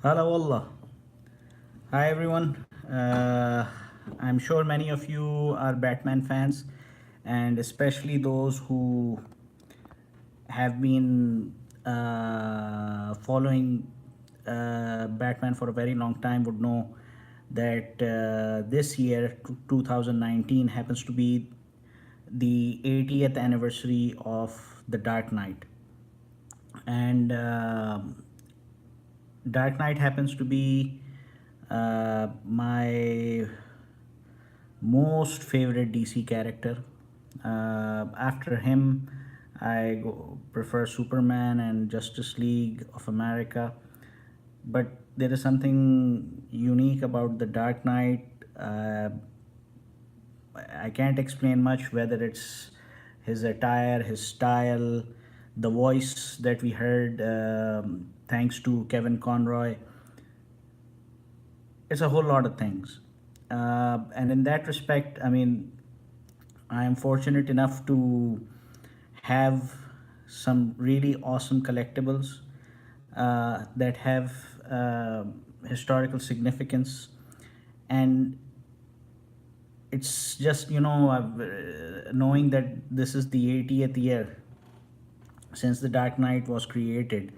Hello, Allah. Hi, everyone. I'm sure many of you are Batman fans, and especially those who have been following Batman for a very long time would know that this year, 2019, happens to be the 80th anniversary of The Dark Knight. And Dark Knight happens to be my most favorite DC character. After him, prefer Superman and Justice League of America. But there is something unique about the Dark Knight. I can't explain much, whether it's his attire, his style, the voice that we heard thanks to Kevin Conroy. It's a whole lot of things. And in that respect, I mean, I am fortunate enough to have some really awesome collectibles that have historical significance. And it's just, knowing that this is the 80th year since The Dark Knight was created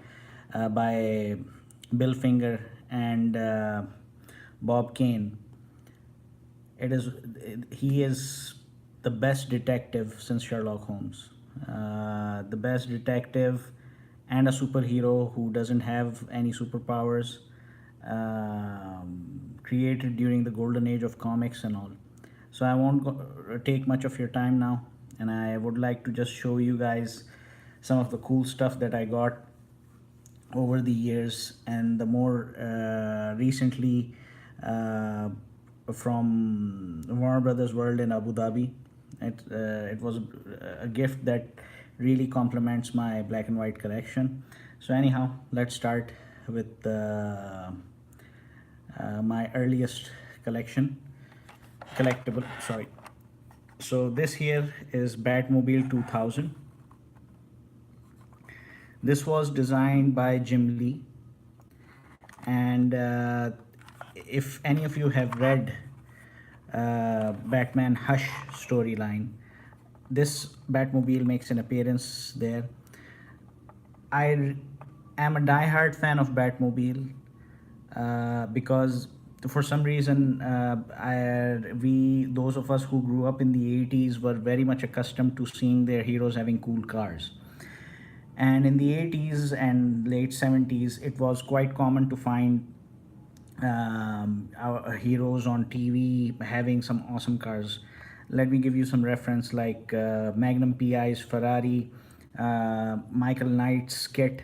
by Bill Finger and Bob Kane. He is the best detective since Sherlock Holmes. The best detective and a superhero who doesn't have any superpowers, created during the golden age of comics and all. So I won't take much of your time now, and I would like to just show you guys some of the cool stuff that I got over the years, and the more recently from Warner Brothers World in Abu Dhabi. It was a gift that really complements my black and white collection. So anyhow, let's start with my earliest collectible. Sorry. So this here is Batmobile 2000. This was designed by Jim Lee, and if any of you have read Batman Hush storyline, this Batmobile makes an appearance there. I am a die-hard fan of Batmobile because for some reason we those of us who grew up in the 80s were very much accustomed to seeing their heroes having cool cars. And in the 80s and late 70s, it was quite common to find our heroes on TV having some awesome cars. Let me give you some reference, like Magnum PI's Ferrari, Michael Knight's Kit,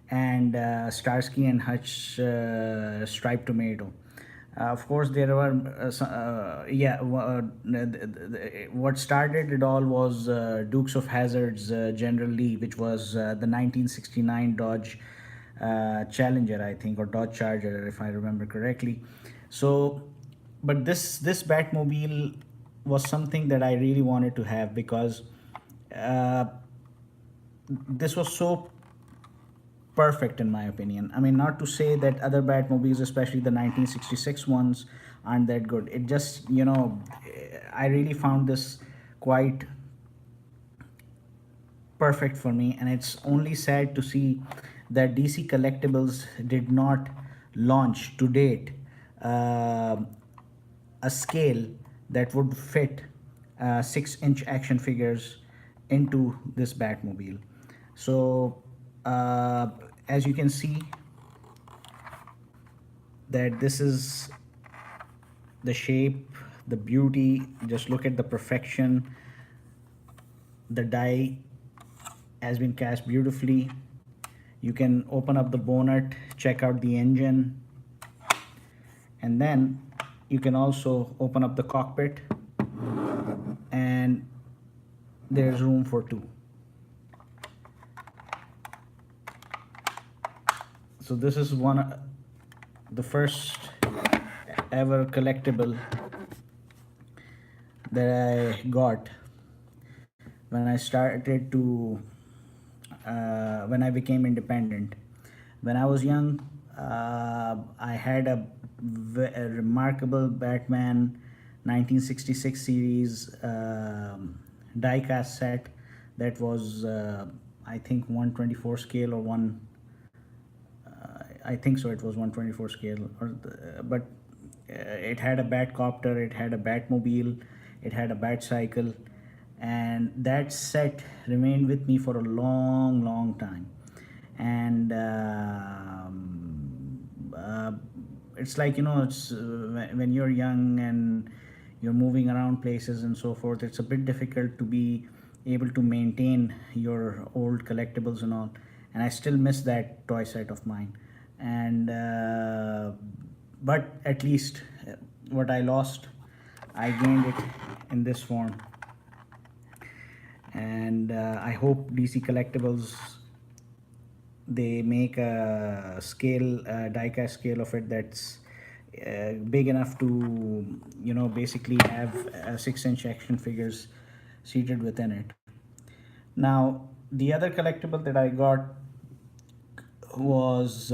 and Starsky and Hutch Striped Tomato. Of course, there were what started it all was Dukes of Hazzard's General Lee, which was the 1969 Dodge Challenger, I think, or Dodge Charger, if I remember correctly. So, but this Batmobile was something that I really wanted to have because uh, this was so perfect in my opinion. I mean, not to say that other Batmobiles, especially the 1966 ones, aren't that good. It just, I really found this quite perfect for me, and it's only sad to see that DC Collectibles did not launch to date uh, a scale that would fit 6-inch action figures into this Batmobile. So, as you can see, that this is the shape, the beauty. Just look at the perfection. The die has been cast beautifully. You can open up the bonnet, check out the engine, and then you can also open up the cockpit, and there's room for two. So this is the first ever collectible that I got when I started to when I became independent. When I was young, I had a remarkable Batman 1966 series diecast set that was, I think, 124 scale or one. I think so. It was 124 scale, but it had a Batcopter, it had a Batmobile, it had a Batcycle, and that set remained with me for a long, long time. And it's like, it's when you're young and you're moving around places and so forth, it's a bit difficult to be able to maintain your old collectibles and all. And I still miss that toy set of mine. And but at least what I lost, I gained it in this form. And I hope DC Collectibles, they make a scale, diecast scale of it that's big enough to, basically have 6-inch action figures seated within it. Now, the other collectible that I got was,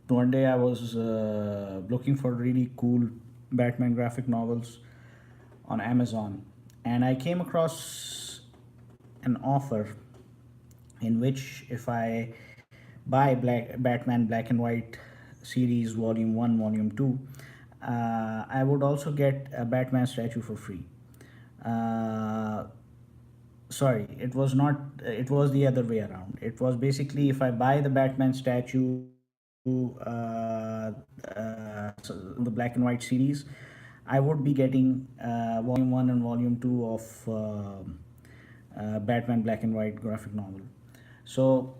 one day I was looking for really cool Batman graphic novels on Amazon, and I came across an offer in which if I buy Batman Black and White series Volume 1, Volume 2, I would also get a Batman statue for free. Uh, Sorry, it was not, it was the other way around. It was basically if I buy the Batman statue, the Black and White series, I would be getting Volume 1 and Volume 2 of Batman Black and White graphic novel. So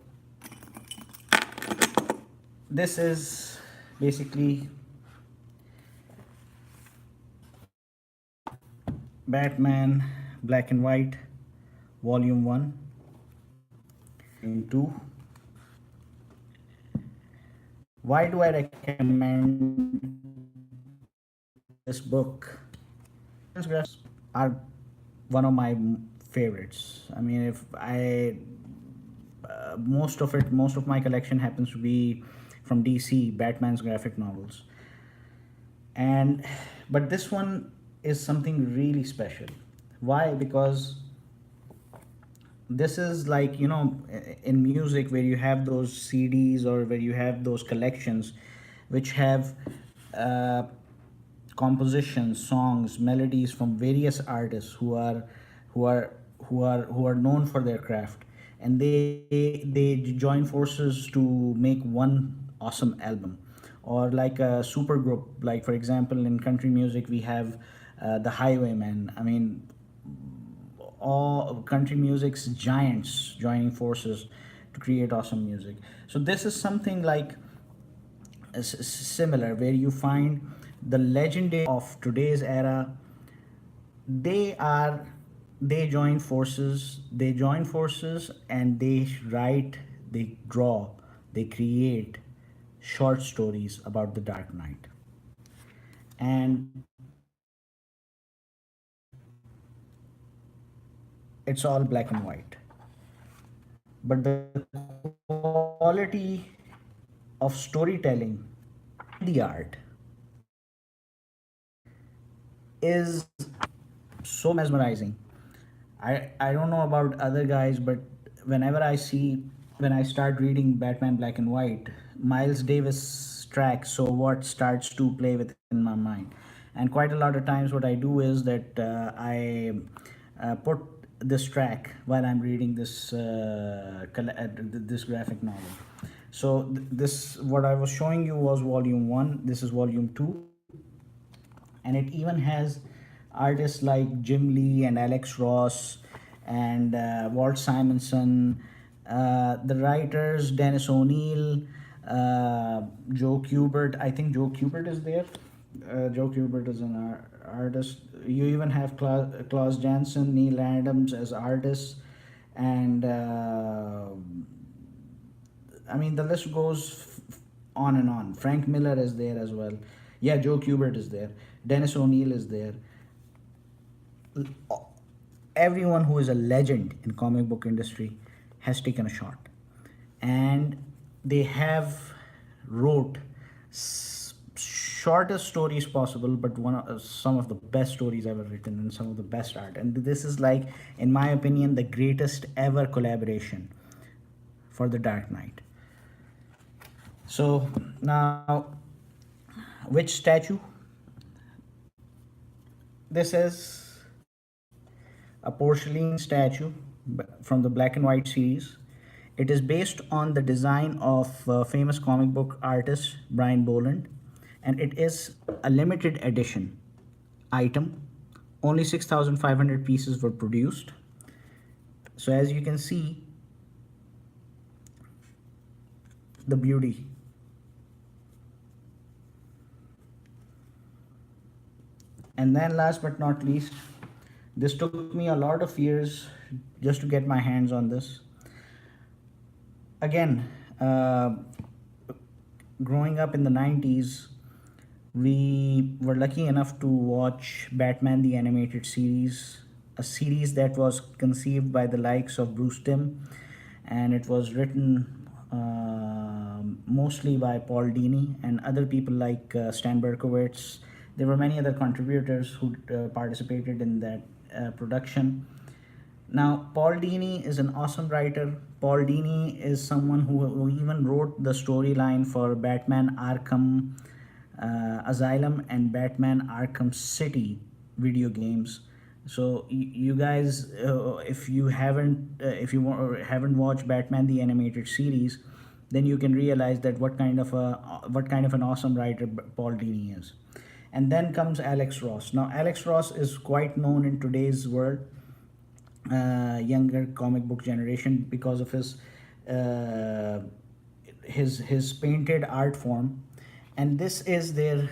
this is basically Batman Black and White Volume 1 and 2. Why do I recommend this book? Graphs are one of my favorites. I mean, if I most of my collection happens to be from DC, Batman's graphic novels. And but this one is something really special. Why? Because this is like, in music where you have those CDs or where you have those collections which have uh, compositions, songs, melodies from various artists who are who are known for their craft, and they join forces to make one awesome album, or like a super group. Like for example, in country music we have the Highwaymen. I mean, all country music's giants joining forces to create awesome music. So this is something like similar, where you find the legendary of today's era. They are they join forces and they write, they draw, they create short stories about the Dark Knight. And it's all black and white, but the quality of storytelling, the art, is so mesmerizing. I don't know about other guys, but whenever I see, when I start reading Batman Black and White, Miles Davis track "So What" starts to play within my mind, and quite a lot of times what I do is that I put this track while I'm reading this graphic novel. So this, what I was showing you was Volume 1. This is Volume 2, and it even has artists like Jim Lee and Alex Ross and Walt Simonson, the writers Dennis O'Neil, Joe Kubert. I think Joe Kubert is there. Joe Kubert is an artist. You even have Klaus Janson, Neil Adams as artists, and I mean, the list goes on and on. Frank Miller is there as well. Yeah, Joe Kubert is there. Dennis O'Neil is there. Everyone who is a legend in comic book industry has taken a shot, and they have wrote shortest stories possible, but some of the best stories ever written and some of the best art. And this is like, in my opinion, the greatest ever collaboration for the Dark Knight. So now, which statue? This is a porcelain statue from the Black and White series. It is based on the design of famous comic book artist Brian Boland, and it is a limited edition item. Only 6,500 pieces were produced. So as you can see, the beauty. And then last but not least, this took me a lot of years just to get my hands on this. Again, growing up in the 90s, we were lucky enough to watch Batman the Animated Series, a series that was conceived by the likes of Bruce Timm, and it was written mostly by Paul Dini and other people like Stan Berkowitz. There were many other contributors who participated in that production. Now, Paul Dini is an awesome writer. Paul Dini is someone who even wrote the storyline for Batman Arkham Asylum and Batman Arkham City video games. So you guys, if you haven't watched Batman the Animated Series, then you can realize that what kind of an awesome writer Paul Dini is. And then comes Alex Ross. Now, Alex Ross is quite known in today's world, younger comic book generation, because of his painted art form. And this is their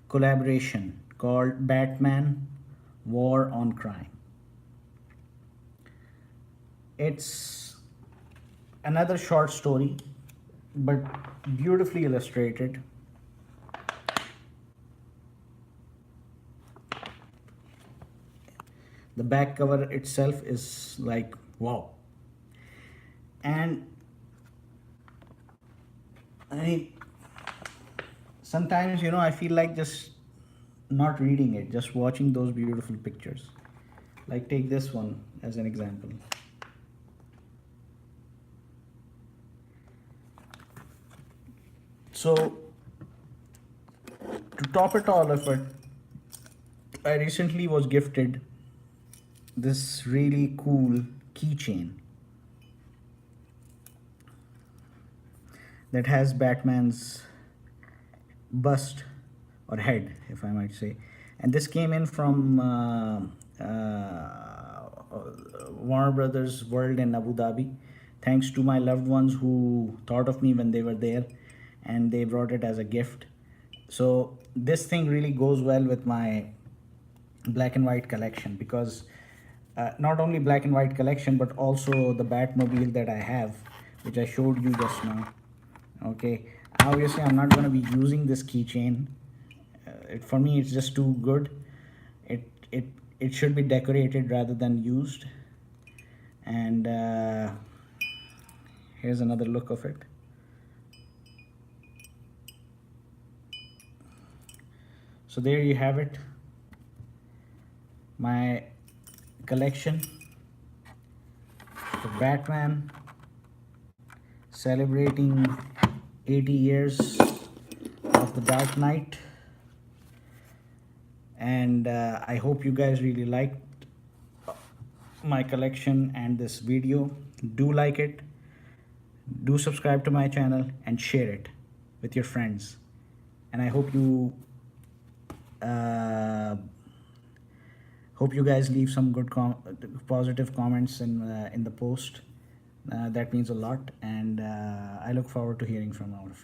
collaboration called Batman War on Crime. It's another short story, but beautifully illustrated. The back cover itself is like, wow. And sometimes, I feel like just not reading it, just watching those beautiful pictures. Like, take this one as an example. So, to top it all of it, I recently was gifted this really cool keychain that has Batman's bust or head, if I might say. And this came in from Warner Brothers World in Abu Dhabi, thanks to my loved ones who thought of me when they were there, and they brought it as a gift. So this thing really goes well with my black and white collection, because not only black and white collection, but also the Batmobile that I have, which I showed you just now. Okay, obviously I'm not going to be using this keychain. For me, it's just too good. It should be decorated rather than used. And here's another look of it. So there you have it, my collection for Batman, celebrating 80 years of the Dark Knight. And I hope you guys really liked my collection and this video. Do like it, do subscribe to my channel, and share it with your friends. And I hope you guys leave some good positive comments in the post. That means a lot, and I look forward to hearing from all of you.